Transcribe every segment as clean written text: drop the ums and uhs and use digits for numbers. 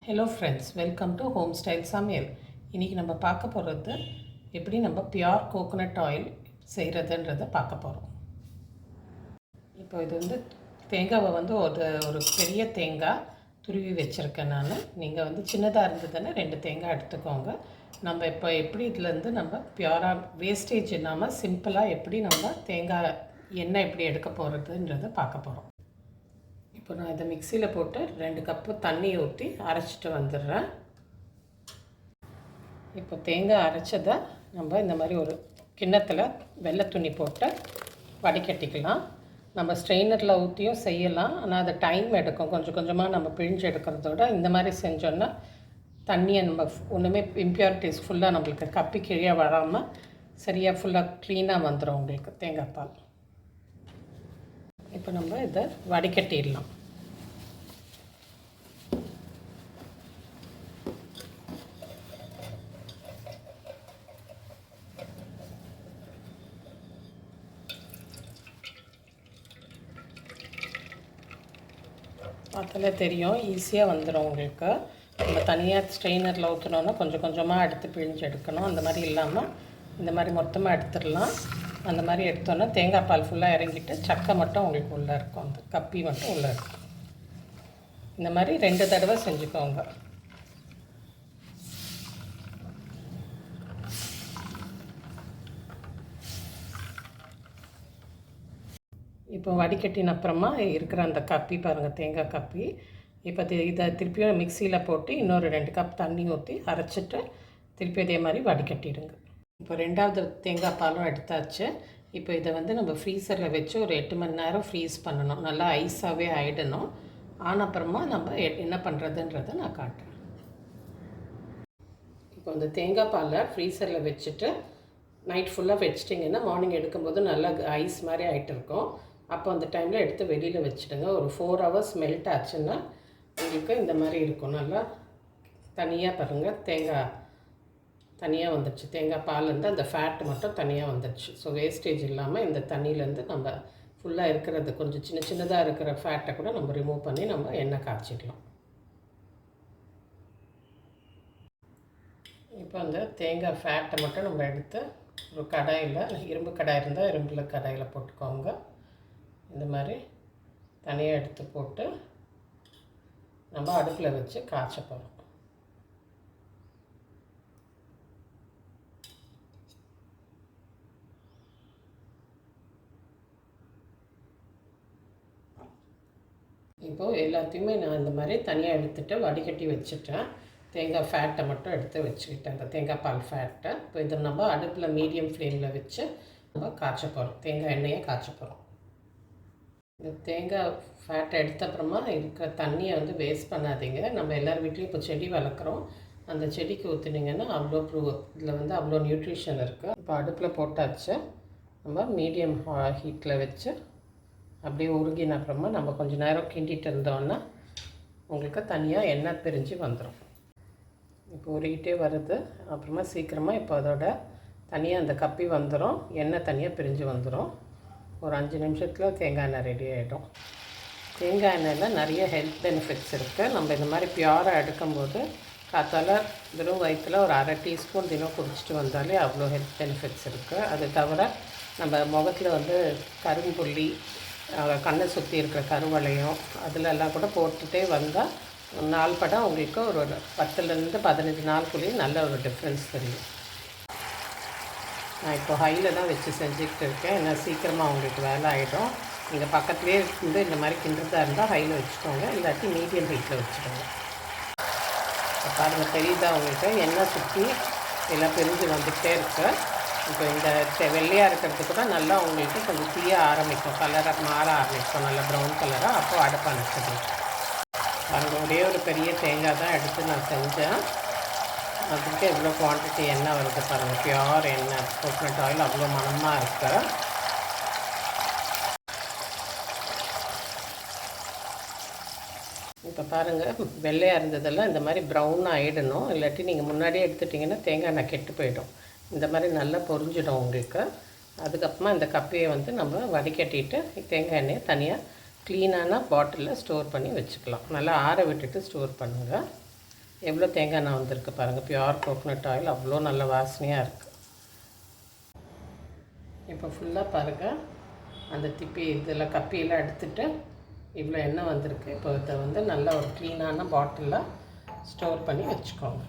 Hello friends, welcome to home style சமையல். இன்றைக்கி நம்ம பார்க்க போகிறது எப்படி நம்ம பியூர் கோகோனட் ஆயில் செய்கிறதுன்றதை பார்க்க போகிறோம். இப்போ இது தேங்காவை ஒரு பெரிய தேங்காய் துருவி வச்சுருக்கேன் நான். நீங்கள் சின்னதாக இருந்ததுன்னா 2 தேங்காய் எடுத்துக்கோங்க. நம்ம இப்போ எப்படி இதுலேருந்து நம்ம பியூராக வேஸ்டேஜ் இல்லாமல் சிம்பிளாக எப்படி நம்ம தேங்காய் எண்ணெய் எப்படி எடுக்க போகிறதுன்றதை பார்க்க போகிறோம். இப்போ நான் இதை மிக்சியில் போட்டு 2 கப்பு தண்ணி ஊற்றி அரைச்சிட்டு வந்துடுறேன். இப்போ தேங்காய் அரைச்சதை நம்ம இந்த மாதிரி ஒரு கிண்ணத்தில் வெள்ளை துணி போட்டு வடிகட்டிக்கலாம். நம்ம ஸ்ட்ரெயினரில் ஊற்றியும் செய்யலாம், ஆனால் அது டைம் எடுக்கும். கொஞ்சம் கொஞ்சமாக நம்ம பிழிஞ்சு எடுக்கிறதோட இந்த மாதிரி செஞ்சோன்னா தண்ணியை நம்ம ஒன்றுமே இம்ப்யூரிட்டிஸ் ஃபுல்லாக நம்மளுக்கு கப்பி கீழே வராமல் சரியாக ஃபுல்லாக க்ளீனாக வந்துடும் உங்களுக்கு தேங்காய் பால். இப்போ நம்ம இதை வடிகட்டிடலாம். பார்த்தாலே தெரியும், ஈஸியாக வந்துடும் உங்களுக்கு. நம்ம தனியாக ஸ்ட்ரெயினரில் ஊற்றினோன்னா கொஞ்சம் கொஞ்சமாக எடுத்து பிழிஞ்சு எடுக்கணும். அந்த மாதிரி இல்லாமல் இந்த மாதிரி மொத்தமாக எடுத்துடலாம். அந்த மாதிரி எடுத்தோன்னா தேங்காய் பால் ஃபுல்லாக இறங்கிட்டு சக்கை மட்டும் உங்களுக்கு உள்ளே இருக்கும், அந்த கப்பி மட்டும் உள்ளே இருக்கும். இந்த மாதிரி 2 தடவை செஞ்சுக்கோங்க. இப்போ வடிகட்டின அப்புறமா இருக்கிற அந்த கப்பி பாருங்கள், தேங்காய் கப்பி. இப்போ இதை திருப்பியும் மிக்சியில் போட்டு இன்னொரு 2 கப் தண்ணி ஊற்றி அரைச்சிட்டு திருப்பி இதே மாதிரி வடிகட்டிடுங்க. இப்போ 2வது தேங்காய் பாலும் எடுத்தாச்சு. இப்போ இதை நம்ம ஃப்ரீசரில் வச்சு ஒரு 8 மணி நேரம் ஃப்ரீஸ் பண்ணணும். நல்லா ஐஸாகவே ஆகிடணும். ஆனப்புறமா நம்ம என்ன பண்ணுறதுன்றதை நான் காட்டுறேன். இப்போ இந்த தேங்காய் பாலை ஃப்ரீசரில் வச்சுட்டு நைட் ஃபுல்லாக வச்சிட்டிங்கன்னா மார்னிங் எடுக்கும்போது நல்லா ஐஸ் மாதிரி ஆகிட்டு இருக்கும். அப்போ அந்த டைமில் எடுத்து வெளியில் வச்சுடுங்க. ஒரு 4 hours மெல்ட் ஆச்சுன்னா உங்களுக்கு இந்த மாதிரி இருக்கும். நல்லா தனியாக பாருங்கள், தேங்காய் தனியாக வந்துடுச்சு. தேங்காய் பால்லேருந்து அந்த ஃபேட்டு மட்டும் தனியாக வந்துடுச்சு. ஸோ வேஸ்டேஜ் இல்லாமல் இந்த தண்ணியிலேருந்து நம்ம ஃபுல்லாக இருக்கிறது கொஞ்சம் சின்ன சின்னதாக இருக்கிற ஃபேட்டை கூட நம்ம ரிமூவ் பண்ணி நம்ம எண்ணெய் காய்ச்சிக்கலாம். இப்போ அந்த தேங்காய் ஃபேட்டை மட்டும் நம்ம எடுத்து ஒரு கடாயில், இரும்பு கடாய் இருந்தால் இரும்பில் கடாயில் போட்டுக்கோங்க. இந்த மாதிரி தனியாக எடுத்து போட்டு நம்ம அடுப்பில் வச்சு காய்ச்ச போகிறோம். இப்போது எல்லாத்தையுமே நான் இந்த மாதிரி தனியாக எடுத்துகிட்டு வடிகட்டி வச்சுட்டேன். தேங்காய் ஃபேட்டை மட்டும் எடுத்து வச்சுக்கிட்டேன், அந்த தேங்காய் பால் ஃபேட்டை. இப்போ இதை நம்ம அடுப்பில் மீடியம் ஃப்ளேமில் வச்சு நம்ம காய்ச்ச போகிறோம். தேங்காய் எண்ணெயை காய்ச்ச போகிறோம். இந்த தேங்காய் ஃபேட்டை எடுத்தப்புறமா இருக்கிற தண்ணியை வேஸ்ட் பண்ணாதீங்க. நம்ம எல்லார் வீட்லேயும் இப்போ செடி வளர்க்குறோம். அந்த செடிக்கு ஊற்றுனீங்கன்னா அவ்வளோ இதில் அவ்வளோ நியூட்ரிஷன் இருக்குது. இப்போ அடுப்பில் போட்டாச்சு. நம்ம மீடியம் ஹீட்டில் வச்சு அப்படியே உருகின அப்புறமா நம்ம கொஞ்சம் நேரம் கிண்டிகிட்டு இருந்தோன்னா உங்களுக்கு தனியாக எண்ணெய் பிரிஞ்சு வந்துடும். இப்போ உருகிட்டே வருது. அப்புறமா சீக்கிரமாக இப்போ அதோட தனியாக அந்த கப்பி வந்துடும், எண்ணெய் தனியாக பிரிஞ்சு வந்துடும். ஒரு 5 நிமிஷத்தில் தேங்காய் எண்ணெய் ரெடி ஆகிடும். தேங்காய் எண்ணெயில் நிறைய ஹெல்த் பெனிஃபிட்ஸ் இருக்குது. நம்ம இந்த மாதிரி பியூராக எடுக்கும்போது காத்தால் வெறும் வயிற்றில் ஒரு 1/2 டீஸ்பூன் தினம் குடிச்சிட்டு வந்தாலே அவ்வளோ ஹெல்த் பெனிஃபிட்ஸ் இருக்குது. அது தவிர நம்ம முகத்தில் கரும்புள்ளி, கண்ணை சுற்றி இருக்கிற கருவளையம் அதிலெல்லாம் கூட போட்டுகிட்டே வந்தால் நாள் படம் உங்களுக்கு ஒரு 10லேருந்து 15 நாளுக்குள்ளேயே நல்ல ஒரு டிஃப்ரென்ஸ் தெரியும். நான் இப்போ ஹையில் தான் வச்சு செஞ்சுக்கிட்டு இருக்கேன். ஏன்னா சீக்கிரமாக உங்களுக்கு வேலை ஆகிடும். நீங்கள் பக்கத்துலேயே இந்த மாதிரி கிண்டுறதா இருந்தால் ஹையில் வச்சுக்கோங்க, இல்லாட்டி மீடியம் ஹீட்டில் வச்சுக்கோங்க. இப்போ பாருங்கள், தெரியுதா உங்களுக்கு, எண்ணெய் சுற்றி எல்லாம் பிரிஞ்சு வந்துகிட்டே இருக்கு. இப்போ இந்த வெள்ளையாக இருக்கிறது கூட நல்லா உங்களுக்கு கொஞ்சம் தீய ஆரம்பிக்கும், கலராக மாற ஆரம்பிக்கும், நல்லா ப்ரௌன் கலராக. அப்போ அடுப்பு அணைச்சிடும். பாருங்கள், ஒரே ஒரு பெரிய தேங்காய் தான் எடுத்து நான் செஞ்சேன். அதுக்கு எவ்வளோ குவான்டிட்டி எண்ணெய் வருது பாருங்கள். பியூர் எண்ணெய், கோகோனட் ஆயில் அவ்வளோ மணமாக இருக்குது. இப்போ பாருங்கள், வெள்ளையாக இருந்ததெல்லாம் இந்த மாதிரி ப்ரௌனாக ஆகிடணும். இல்லாட்டி நீங்கள் முன்னாடியே எடுத்துட்டிங்கன்னா தேங்காய் எண்ணெய் கெட்டு போயிடும். இந்த மாதிரி நல்லா பொரிஞ்சிடும் உங்களுக்கு. அதுக்கப்புறமா இந்த கப்பியை நம்ம வடிகட்டிட்டு தேங்காய் எண்ணெயை தனியாக க்ளீனான பாட்டிலில் ஸ்டோர் பண்ணி வச்சுக்கலாம். நல்லா ஆற விட்டுட்டு ஸ்டோர் பண்ணுங்கள். எவ்வளோ தேங்காய் எண்ணெய் வந்திருக்கு பாருங்கள். பியூர் கோகோனட் ஆயில் அவ்வளோ நல்ல வாசனையாக இருக்குது. இப்போ ஃபுல்லாக பாருங்கள், அந்த திப்பி இதில் கப்பியெல்லாம் எடுத்துகிட்டு இவ்வளோ எண்ணெய் வந்திருக்கு. இப்போ இதை வந்து நல்ல ஒரு க்ளீனான பாட்டிலில் ஸ்டோர் பண்ணி வச்சுக்கோங்க.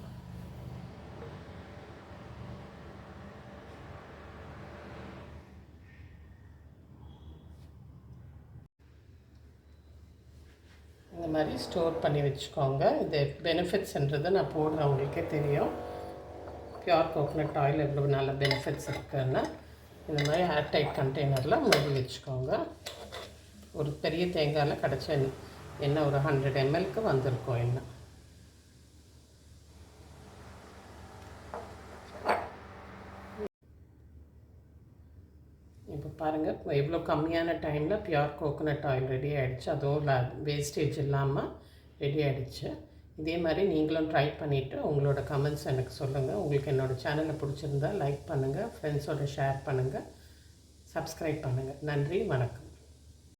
இந்த மாதிரி ஸ்டோர் பண்ணி வச்சுக்கோங்க. இது பெனிஃபிட்ஸ்ன்றதை நான் போடுறேன், உங்களுக்கே தெரியும். பியூர் கோகோனட் ஆயில் எவ்வளோ நல்ல பெனிஃபிட்ஸ் இருக்குதுன்னு. இந்த மாதிரி ஏர்டைட் கண்டெய்னரில் மூடி வச்சுக்கோங்க. ஒரு பெரிய தேங்காயில் கிடச்ச எண்ணெய் ஒரு 100 ml வந்திருக்கும் எண்ணெய். இப்போ பாருங்கள், எவ்வளோ கம்மியான டைமில் பியூர் கோகோனட் ஆயில் ரெடி ஆகிடுச்சு. அதுவும் வேஸ்டேஜ் இல்லாமல் ரெடி ஆகிடுச்சு. இதே மாதிரி நீங்களும் ட்ரை பண்ணிவிட்டு உங்களோட கமெண்ட்ஸ் எனக்கு சொல்லுங்கள். உங்களுக்கு என்னோடய சேனலை பிடிச்சிருந்தா லைக் பண்ணுங்கள், ஃப்ரெண்ட்ஸோடு ஷேர் பண்ணுங்கள், சப்ஸ்கிரைப் பண்ணுங்கள். நன்றி, வணக்கம்.